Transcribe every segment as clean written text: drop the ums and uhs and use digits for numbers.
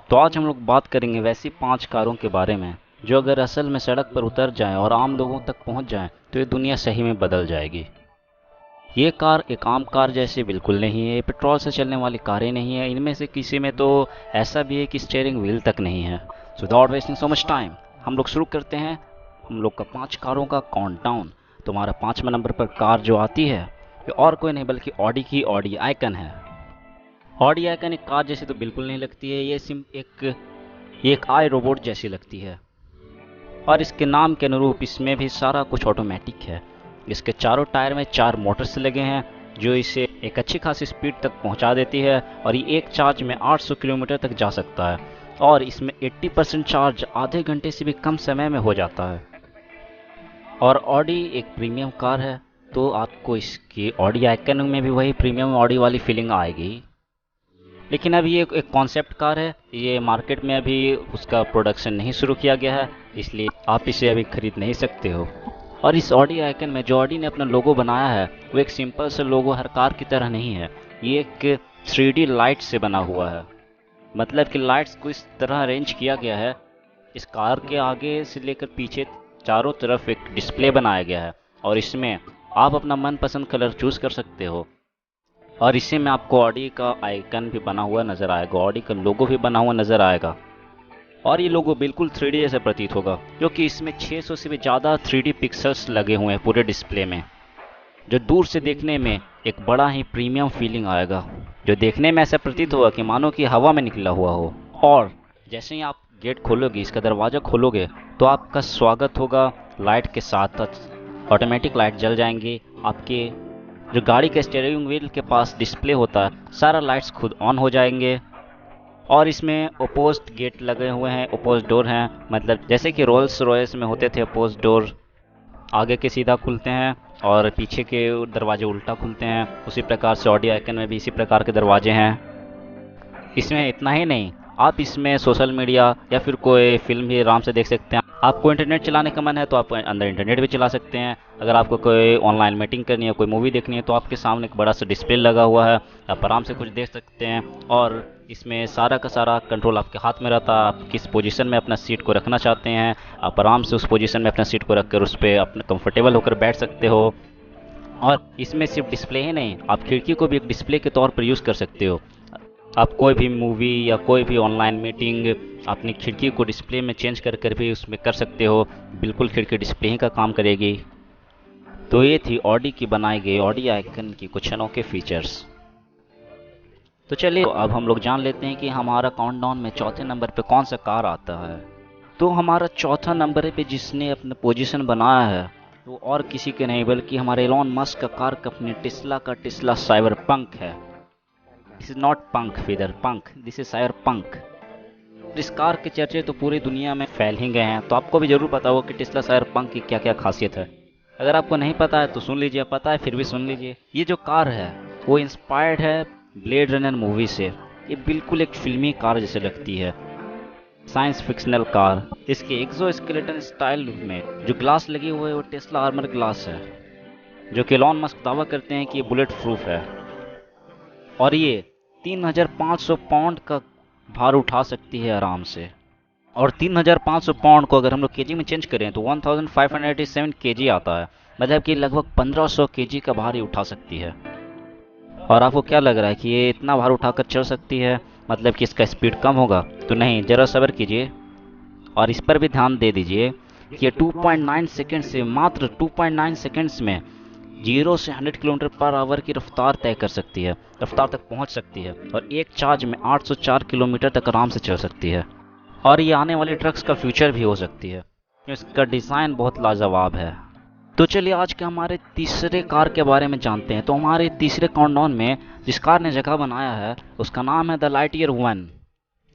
तो आज हम लोग बात करेंगे वैसी 5 कारों के बारे में जो अगर असल में सड़क पर उतर जाएं और आम लोगों तक पहुंच जाएं तो ये दुनिया सही में बदल जाएगी। ये कार एक आम कार जैसी बिल्कुल नहीं है, ये पेट्रोल से चलने वाली कारें नहीं है, इनमें से किसी में तो ऐसा भी है कि स्टीयरिंग व्हील तक नहीं है। So without wasting so much time हम लोग शुरू करते हैं हम लोग का 5 कारों का काउंटडाउन। तुम्हारा 5वें नंबर पर कार जो आती है ये और कोई नहीं बल्कि ऑडी की ऑडी आइकन है। ऑडी आइकन एक कार जैसी तो बिल्कुल नहीं लगती है, ये एक आई रोबोट जैसी लगती है और इसके नाम के अनुरूप इसमें भी सारा कुछ ऑटोमेटिक है। इसके चारों टायर में 4 मोटर्स लगे हैं जो इसे एक अच्छी खासी स्पीड तक पहुंचा देती है और ये एक चार्ज में 800 किलोमीटर तक जा सकता है और इसमें 80% चार्ज आधे घंटे से भी कम समय में हो जाता है। और ऑडी एक प्रीमियम कार है तो आपको इसकी ऑडी आइकन में भी वही प्रीमियम ऑडी वाली फीलिंग आएगी। लेकिन अभी ये एक कॉन्सेप्ट कार है, ये मार्केट में अभी उसका प्रोडक्शन नहीं शुरू किया गया है, इसलिए आप इसे अभी खरीद नहीं सकते हो। और इस ऑडी आइकन में जो ऑडी ने अपना लोगो बनाया है वो एक सिंपल सा लोगो हर कार की तरह नहीं है, ये एक 3D लाइट से बना हुआ है। मतलब कि लाइट्स को इस तरह अरेंज किया गया है, इस कार के आगे से लेकर पीछे चारों तरफ एक डिस्प्ले बनाया गया है और इसमें आप अपना मनपसंद कलर चूज कर सकते हो। और इसी में आपको ऑडी का आइकन भी बना हुआ नज़र आएगा, ऑडी का लोगो भी बना हुआ नज़र आएगा और ये लोगो बिल्कुल 3D जैसा प्रतीत होगा क्योंकि इसमें 600 से भी ज़्यादा 3D पिक्सल्स लगे हुए हैं पूरे डिस्प्ले में, जो दूर से देखने में एक बड़ा ही प्रीमियम फीलिंग आएगा, जो देखने में ऐसा प्रतीत होगा कि मानो कि हवा में निकला हुआ हो। और जैसे ही आप गेट खोलोगे, इसका दरवाज़ा खोलोगे तो आपका स्वागत होगा लाइट के साथ। ऑटोमेटिक लाइट जल जाएंगी, आपके जो गाड़ी के स्टीयरिंग व्हील के पास डिस्प्ले होता है सारा लाइट्स खुद ऑन हो जाएंगे। और इसमें अपोज्ड गेट लगे हुए हैं, अपोज्ड डोर हैं, मतलब जैसे कि रोल्स रॉयस में होते थे अपोज्ड डोर, आगे के सीधा खुलते हैं और पीछे के दरवाजे उल्टा खुलते हैं, उसी प्रकार से ऑडी आइकन में भी इसी प्रकार के दरवाजे हैं। इसमें इतना ही नहीं, आप इसमें सोशल मीडिया या फिर कोई फिल्म भी आराम से देख सकते हैं। आपको इंटरनेट चलाने का मन है तो आप अंदर इंटरनेट भी चला सकते हैं। अगर आपको कोई ऑनलाइन मीटिंग करनी है, कोई मूवी देखनी है तो आपके सामने एक बड़ा सा डिस्प्ले लगा हुआ है, आप आराम से कुछ देख सकते हैं। और इसमें सारा का सारा कंट्रोल आपके हाथ में रहता है, आप किस पोजीशन में अपना सीट को रखना चाहते हैं आप आराम से उस पोजीशन में अपना सीट को रख कर उस पर अपने कंफर्टेबल होकर बैठ सकते हो। और इसमें सिर्फ डिस्प्ले ही नहीं, आप खिड़की को भी एक डिस्प्ले के तौर पर यूज़ कर सकते हो। आप कोई भी मूवी या कोई भी ऑनलाइन मीटिंग अपनी खिड़की को डिस्प्ले में चेंज कर कर भी उसमें कर सकते हो, बिल्कुल खिड़की डिस्प्ले ही का काम करेगी। तो ये थी ऑडी की बनाई गई ऑडी आइकन की कुछ अनोखे फीचर्स। तो चलिए अब हम लोग जान लेते हैं कि हमारा काउंटडाउन में चौथे नंबर पे कौन सा कार आता है। तो हमारा चौथा नंबर पे जिसने अपना पोजीशन बनाया है वो और किसी के नहीं बल्कि हमारे एलॉन मस्क का कार कंपनी टेस्ला का टेस्ला साइबरपंक है। दिस इज नॉट पंख फेदर पंख, दिस इज साइबरपंक। इस कार के चर्चे तो पूरी दुनिया में फैल ही गए हैं, तो आपको भी जरूर पता होगा कि टेस्ला साइबरपंक की क्या क्या खासियत है। अगर आपको नहीं पता है तो सुन लीजिए, पता है फिर भी सुन लीजिए। ये जो कार है वो इंस्पायर्ड है ब्लेड रनर मूवी से, ये बिल्कुल एक फिल्मी कार जैसे लगती है, साइंस फिक्शनल कार। इसके एक्सोस्केलेटन स्टाइल में जो ग्लास लगी हुई है वो टेस्ला आर्मर ग्लास है, जो कि एलॉन मस्क दावा करते हैं कि ये बुलेट प्रूफ है और ये 3500 पाउंड का भार उठा सकती है आराम से। और 3500 पाउंड को अगर हम लोग केजी में चेंज करें तो 1587 केजी आता है, मतलब कि लगभग 1500 केजी का भार ही उठा सकती है। और आपको क्या लग रहा है कि ये इतना भार उठाकर चल सकती है, मतलब कि इसका स्पीड कम होगा? तो नहीं, ज़रा सब्र कीजिए और इस पर भी ध्यान दे दीजिए कि ये 2.9 सेकेंड से मात्र 2.9 सेकेंड्स में 0 से 100 किलोमीटर पर आवर की रफ्तार तय कर सकती है, रफ्तार तक पहुंच सकती है और एक चार्ज में 804 किलोमीटर तक आराम से चल सकती है। और ये आने वाले ट्रक्स का फ्यूचर भी हो सकती है, इसका डिज़ाइन बहुत लाजवाब है। तो चलिए आज के हमारे तीसरे कार के बारे में जानते हैं। तो हमारे तीसरे काउंटडाउन में जिस कार ने जगह बनाया है उसका नाम है द लाइटईयर 1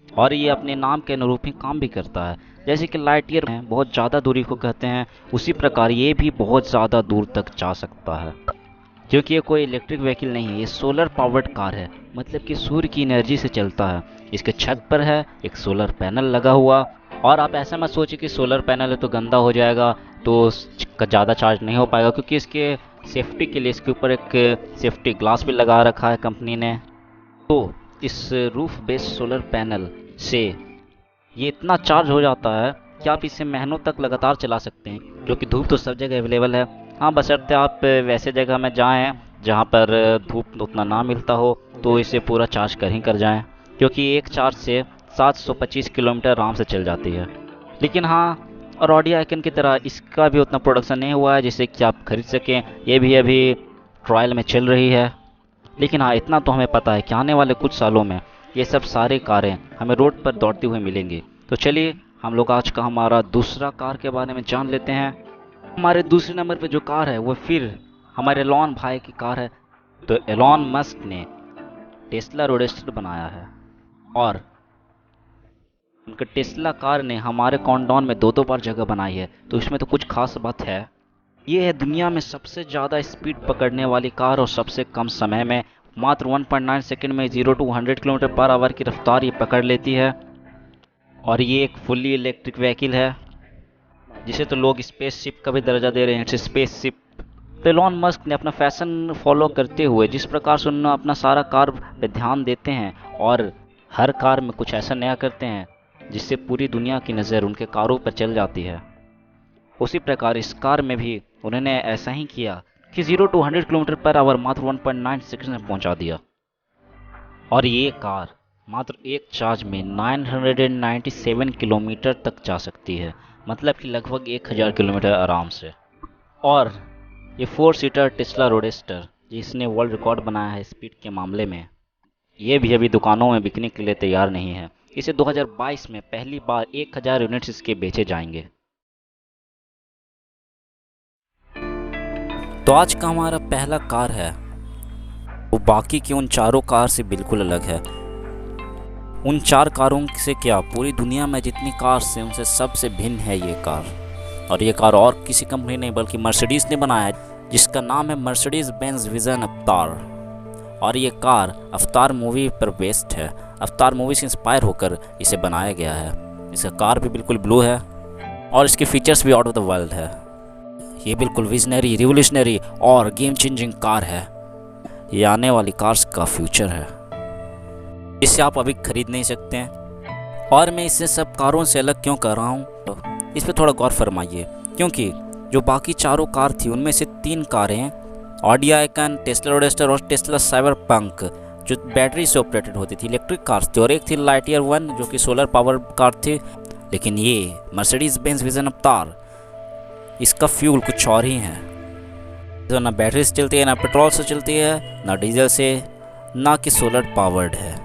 और ये अपने नाम के अनुरूप ही काम भी करता है। जैसे कि लाइटईयर बहुत ज़्यादा दूरी को कहते हैं, उसी प्रकार ये भी बहुत ज़्यादा दूर तक जा सकता है क्योंकि ये कोई इलेक्ट्रिक व्हीकल नहीं है, ये सोलर पावर्ड कार है, मतलब कि सूर्य की एनर्जी से चलता है। इसके छत पर है एक सोलर पैनल लगा हुआ। और आप ऐसा मत सोचिए कि सोलर पैनल है तो गंदा हो जाएगा तो उसका ज़्यादा चार्ज नहीं हो पाएगा, क्योंकि इसके सेफ्टी के लिए इसके ऊपर एक सेफ्टी ग्लास भी लगा रखा है कंपनी ने। तो इस रूफ बेस्ड सोलर पैनल से ये इतना चार्ज हो जाता है कि आप इसे महीनों तक लगातार चला सकते हैं, जो कि धूप तो सब जगह अवेलेबल है। हाँ, बशर्ते आप वैसे जगह में जाएं जहाँ पर धूप उतना ना मिलता हो, तो इसे पूरा चार्ज कर ही कर जाएं, क्योंकि एक चार्ज से 725 किलोमीटर आराम से चल जाती है। लेकिन हाँ, और ऑडी आइकन की तरह इसका भी उतना प्रोडक्शन नहीं हुआ है जिससे कि आप खरीद सकें। ये भी अभी ट्रायल में चल रही है। लेकिन हाँ, इतना तो हमें पता है कि आने वाले कुछ सालों में ये सब सारे कारें हमें रोड पर दौड़ती हुई मिलेंगी। तो चलिए हम लोग आज का हमारा दूसरा कार के बारे में जान लेते हैं। हमारे दूसरे नंबर पे जो कार है वो फिर हमारे एलॉन भाई की कार है। तो एलॉन मस्क ने टेस्ला रोडस्टर बनाया है और उनके टेस्ला कार ने हमारे काउंटडाउन में 2-2 बार जगह बनाई है। तो इसमें तो कुछ खास बात है। ये है दुनिया में सबसे ज़्यादा स्पीड पकड़ने वाली कार और सबसे कम समय में, मात्र 1.9 सेकंड में 0 to 100 किलोमीटर पर आवर की रफ्तार ये पकड़ लेती है। और ये एक फुल्ली इलेक्ट्रिक व्हीकल है, जिसे तो लोग स्पेसशिप का भी दर्जा दे रहे हैं, स्पेसशिप। तो एलॉन मस्क ने अपना फैशन फॉलो करते हुए जिस प्रकार से उन्होंने अपना सारा कार पे ध्यान देते हैं और हर कार में कुछ ऐसा नया करते हैं जिससे पूरी दुनिया की नज़र उनके कारों पर चल जाती है, उसी प्रकार इस कार में भी उन्होंने ऐसा ही किया कि 0 to 100 किलोमीटर पर आवर मात्र 1.9 सेकंड में पहुंचा दिया। और ये कार मात्र एक चार्ज में 997 किलोमीटर तक जा सकती है, मतलब कि लगभग 1000 किलोमीटर आराम से। और ये 4 सीटर टेस्ला रोडस्टर जिसने वर्ल्ड रिकॉर्ड बनाया है स्पीड के मामले में, ये भी अभी दुकानों में बिकने के लिए तैयार नहीं है। इसे 2022 में पहली बार 1000 यूनिट्स इसके बेचे जाएंगे। तो आज का हमारा पहला कार है वो बाकी की उन चारों कार से बिल्कुल अलग है। उन 4 कारों से क्या, पूरी दुनिया में जितनी कार्स हैं उनसे सबसे भिन्न है ये कार। और ये कार और किसी कंपनी नहीं बल्कि मर्सिडीज़ ने बनाया है, जिसका नाम है मर्सिडीज बेंज विजन अवतार। और ये कार अवतार मूवी पर बेस्ड है। अवतार मूवी से इंस्पायर होकर इसे बनाया गया है। इसका कार भी बिल्कुल ब्लू है और इसके फीचर्स भी आउट ऑफ द वर्ल्ड है। ये बिल्कुल विजनरी, रिवोल्यूशनरी और गेम चेंजिंग कार है। ये आने वाली कार्स का फ्यूचर है, इसे आप अभी खरीद नहीं सकते हैं। और मैं इसे सब कारों से अलग क्यों कर रहा हूँ, तो इस पर थोड़ा गौर फरमाइए। क्योंकि जो बाकी चारों कार थी उनमें से 3 कारें, ऑडी आइकन, टेस्ला रोडस्टर और टेस्ला साइबरपंक, जो बैटरी से ऑपरेटेड होती थी, इलेक्ट्रिक कार्स थी। और एक थी लाइटियर 1 जो कि सोलर पावर कार थी। लेकिन ये मर्सिडीज बेंज विजन अवतार, इसका फ्यूल कुछ और ही है। तो ना बैटरी से चलती है, ना पेट्रोल से चलती है, ना डीजल से, ना कि सोलर पावर्ड है।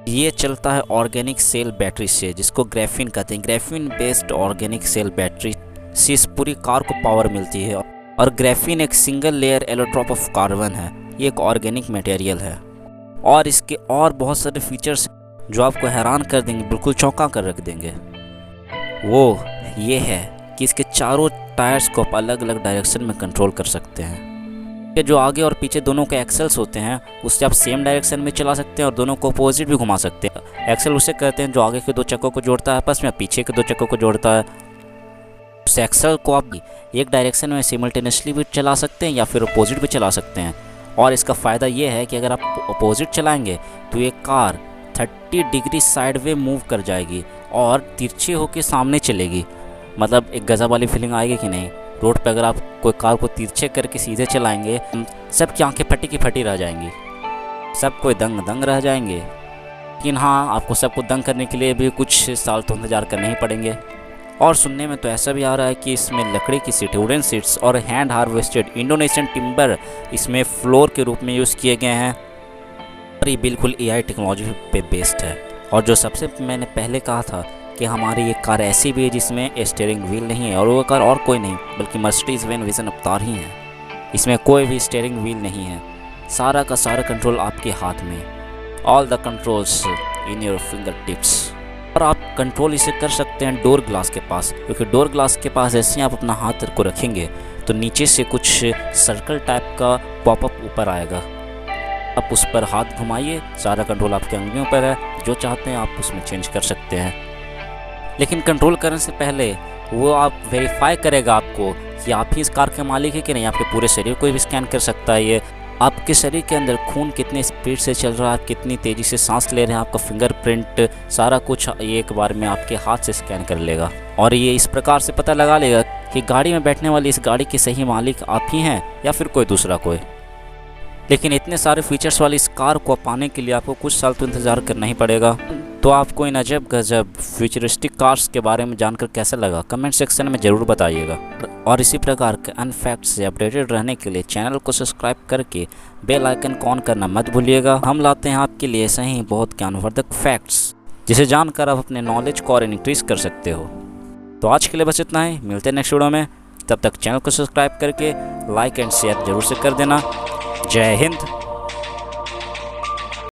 ये चलता है ऑर्गेनिक सेल बैटरी से, जिसको ग्राफीन कहते हैं। Graphene based organic cell battery से इस पूरी कार को पावर मिलती है। और ग्राफीन एक single layer allotrope of carbon है। ये एक ऑर्गेनिक मटेरियल है और इसके और बहुत सारे फीचर्स जो आपको हैरान कर देंगे, बिल्कुल चौंका कर रख देंगे। वो ये है कि इसके चारों टायर्स को आप अलग अलग डायरेक्शन में कंट्रोल कर सकते हैं। ये जो आगे और पीछे दोनों के एक्सेल्स होते हैं, उससे आप सेम डायरेक्शन में चला सकते हैं और दोनों को अपोजिट भी घुमा सकते हैं। एक्सेल उसे कहते हैं जो आगे के 2 चक्कों को जोड़ता है आपस में, पीछे के 2 चक्कों को जोड़ता है। उस एक्सेल को आप एक डायरेक्शन में सिमल्टेनियसली भी चला सकते हैं या फिर अपोजिट भी चला सकते हैं। और इसका फ़ायदा ये है कि अगर आप अपोजिट चलाएंगे तो ये car 30 degree side way move कर जाएगी और तिरछे होकर सामने चलेगी। मतलब एक गजब वाली फीलिंग आएगी कि नहीं। रोड पे अगर आप कोई कार को तिरछे करके सीधे चलाएंगे, सबकी आंखें फटी की फटी रह जाएंगी, सब कोई दंग दंग रह जाएंगे। लेकिन हाँ, आपको सबको दंग करने के लिए भी कुछ साल तो इंतजार करने ही पड़ेंगे। और सुनने में तो ऐसा भी आ रहा है कि इसमें लकड़ी की सीट, वुडन सीट्स और हैंड हार्वेस्टेड इंडोनेशियन टिम्बर इसमें फ्लोर के रूप में यूज़ किए गए हैं। और ये बिल्कुल AI टेक्नोलॉजी पे बेस्ड है। और जो सबसे मैंने पहले कहा था कि हमारी ये कार ऐसी भी है जिसमें स्टीयरिंग व्हील नहीं है, और वो कार और कोई नहीं बल्कि मर्सिडीज बेंज विजन अवतार ही है। इसमें कोई भी स्टीयरिंग व्हील नहीं है, सारा का सारा कंट्रोल आपके हाथ में। All the controls in your finger tips. और आप कंट्रोल इसे कर सकते हैं डोर ग्लास के पास, क्योंकि डोर ग्लास के पास ऐसे ही आप अपना हाथ को रखेंगे तो नीचे से कुछ सर्कल टाइप का पॉपअप ऊपर आएगा। आप उस पर हाथ घुमाइए, सारा कंट्रोल आपके अंगुलियों पर है, जो चाहते हैं आप उसमें चेंज कर सकते हैं। लेकिन कंट्रोल करने से पहले वो आप वेरीफाई करेगा आपको कि आप ही इस कार के मालिक है कि नहीं। आपके पूरे शरीर को भी स्कैन कर सकता है ये, आपके शरीर के अंदर खून कितनी स्पीड से चल रहा है, कितनी तेज़ी से सांस ले रहे हैं, आपका फिंगरप्रिंट, सारा कुछ ये एक बार में आपके हाथ से स्कैन कर लेगा। और ये इस प्रकार से पता लगा लेगा कि गाड़ी में बैठने वाली इस गाड़ी के सही मालिक आप ही हैं या फिर कोई दूसरा कोई। लेकिन इतने सारे फीचर्स वाली इस कार को पाने के लिए आपको कुछ साल तो इंतज़ार करना ही पड़ेगा। तो आपको इन अजब गजब फ्यूचरिस्टिक कार्स के बारे में जानकर कैसा लगा, कमेंट सेक्शन में ज़रूर बताइएगा। और इसी प्रकार के अनफैक्ट से अपडेटेड रहने के लिए चैनल को सब्सक्राइब करके बेल आइकन को ऑन करना मत भूलिएगा। हम लाते हैं आपके लिए ऐसे ही बहुत ज्ञानवर्धक फैक्ट्स, जिसे जानकर आप अपने नॉलेज को और इंक्रीज कर सकते हो। तो आज के लिए बस इतना ही, मिलते हैं नेक्स्ट वीडियो में। तब तक चैनल को सब्सक्राइब करके लाइक एंड शेयर जरूर से कर देना। जय हिंद।